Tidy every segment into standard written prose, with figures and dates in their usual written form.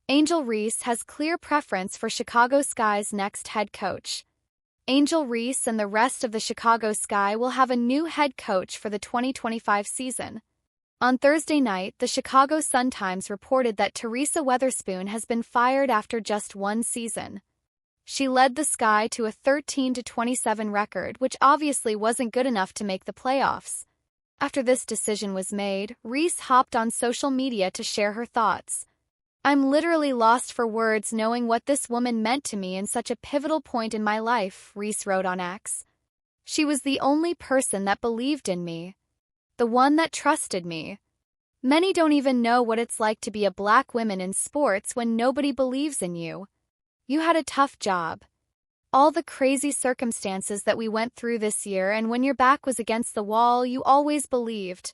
Angel Reese has clear preference for Chicago Sky's next head coach. Angel Reese and the rest of the Chicago Sky will have a new head coach for the 2025 season. On Thursday night, the Chicago Sun-Times reported that Teresa Weatherspoon has been fired after just one season. She led the Sky to a 13-27 record, which obviously wasn't good enough to make the playoffs. After this decision was made, Reese hopped on social media to share her thoughts. "I'm literally lost for words knowing what this woman meant to me in such a pivotal point in my life," Reese wrote on X. "She was the only person that believed in me. The one that trusted me. Many don't even know what it's like to be a black woman in sports when nobody believes in you. You had a tough job. All the crazy circumstances that we went through this year, and when your back was against the wall, you always believed."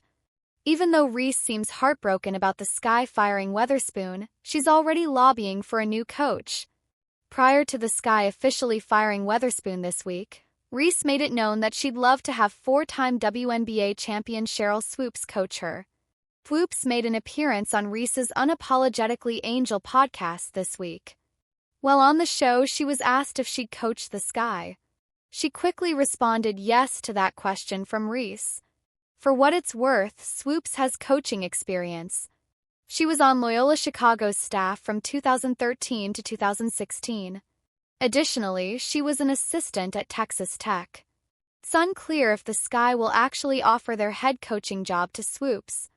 Even though Reese seems heartbroken about the Sky firing Weatherspoon, she's already lobbying for a new coach. Prior to the Sky officially firing Weatherspoon this week, Reese made it known that she'd love to have four-time WNBA champion Sheryl Swoopes coach her. Swoopes made an appearance on Reese's Unapologetically Angel podcast this week. While on the show, she was asked if she'd coach the Sky. She quickly responded yes to that question from Reese. For what it's worth, Swoopes has coaching experience. She was on Loyola Chicago's staff from 2013 to 2016. Additionally, she was an assistant at Texas Tech. It's unclear if the Sky will actually offer their head coaching job to Swoopes.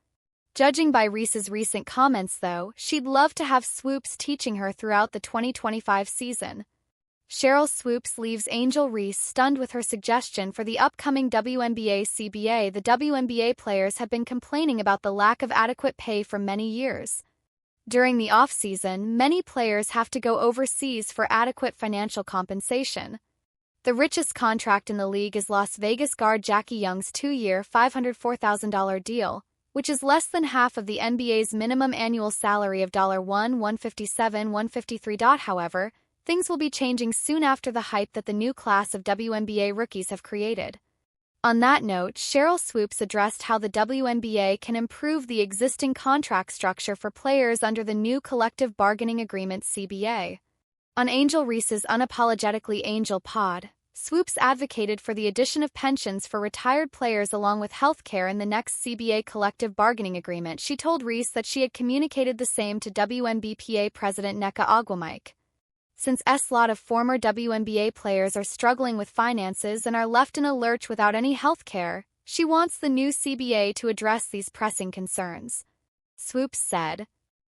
Judging by Reese's recent comments, though, she'd love to have Swoopes teaching her throughout the 2025 season. Sheryl Swoopes leaves Angel Reese stunned with her suggestion for the upcoming WNBA CBA. The WNBA players have been complaining about the lack of adequate pay for many years. During the off-season, many players have to go overseas for adequate financial compensation. The richest contract in the league is Las Vegas guard Jackie Young's 2-year, $504,000 deal, which is less than half of the NBA's minimum annual salary of $157,153. However, things will be changing soon after the hype that the new class of WNBA rookies have created. On that note, Sheryl Swoopes addressed how the WNBA can improve the existing contract structure for players under the new collective bargaining agreement CBA. On Angel Reese's Unapologetically Angel pod, Swoopes advocated for the addition of pensions for retired players along with health care in the next CBA collective bargaining agreement. She told Reese that she had communicated the same to WNBPA President Nneka Ogwumike. Since a lot of former WNBA players are struggling with finances and are left in a lurch without any health care, she wants the new CBA to address these pressing concerns. Swoopes said,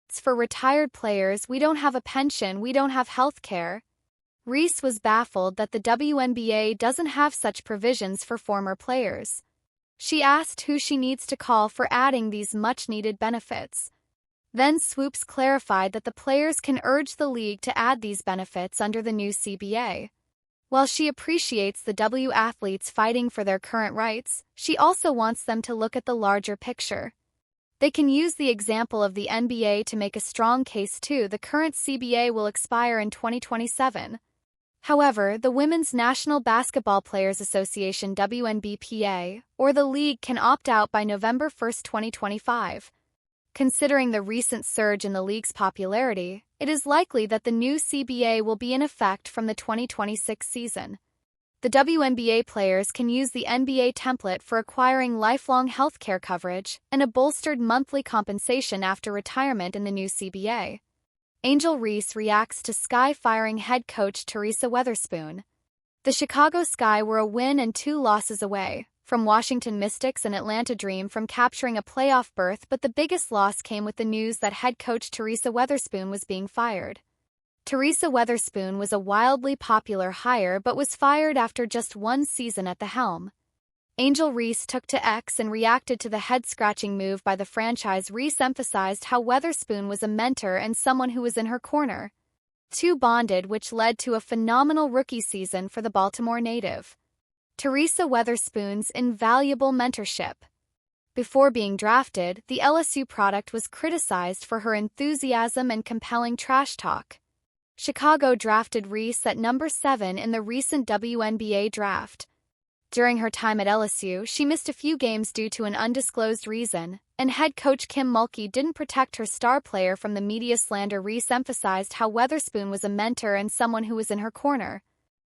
"It's for retired players, we don't have a pension, we don't have health care." Reese was baffled that the WNBA doesn't have such provisions for former players. She asked who she needs to call for adding these much-needed benefits. Then Swoopes clarified that the players can urge the league to add these benefits under the new CBA. While she appreciates the W athletes fighting for their current rights, she also wants them to look at the larger picture. They can use the example of the NBA to make a strong case too. The current CBA will expire in 2027. However, the Women's National Basketball Players Association WNBPA, or the league, can opt out by November 1, 2025. Considering the recent surge in the league's popularity, it is likely that the new CBA will be in effect from the 2026 season. The WNBA players can use the NBA template for acquiring lifelong health care coverage and a bolstered monthly compensation after retirement in the new CBA. Angel Reese reacts to Sky firing head coach Teresa Weatherspoon. The Chicago Sky were a win and 2 losses away from Washington Mystics and Atlanta Dream from capturing a playoff berth, but the biggest loss came with the news that head coach Teresa Weatherspoon was being fired. Teresa Weatherspoon was a wildly popular hire but was fired after just one season at the helm. Angel Reese took to X and reacted to the head-scratching move by the franchise. Reese emphasized how Weatherspoon was a mentor and someone who was in her corner. Two bonded, which led to a phenomenal rookie season for the Baltimore native. Teresa Weatherspoon's invaluable mentorship. Before being drafted, the LSU product was criticized for her enthusiasm and compelling trash talk. Chicago drafted Reese at number 7 in the recent WNBA draft. During her time at LSU, she missed a few games due to an undisclosed reason, and head coach Kim Mulkey didn't protect her star player from the media slander. Reese emphasized how Weatherspoon was a mentor and someone who was in her corner.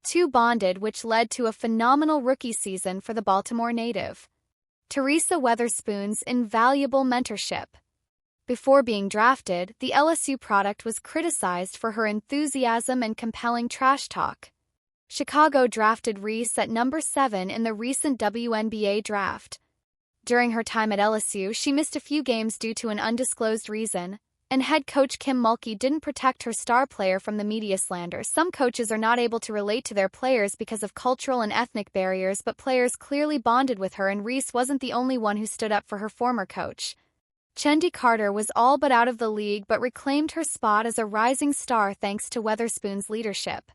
Two bonded, which led to a phenomenal rookie season for the Baltimore native. Teresa Weatherspoon's invaluable mentorship. Before being drafted, the LSU product was criticized for her enthusiasm and compelling trash talk. Chicago drafted Reese at number 7 in the recent WNBA draft. During her time at LSU, she missed a few games due to an undisclosed reason, and head coach Kim Mulkey didn't protect her star player from the media slander. Some coaches are not able to relate to their players because of cultural and ethnic barriers, but players clearly bonded with her, and Reese wasn't the only one who stood up for her former coach. Chendi Carter was all but out of the league but reclaimed her spot as a rising star thanks to Weatherspoon's leadership.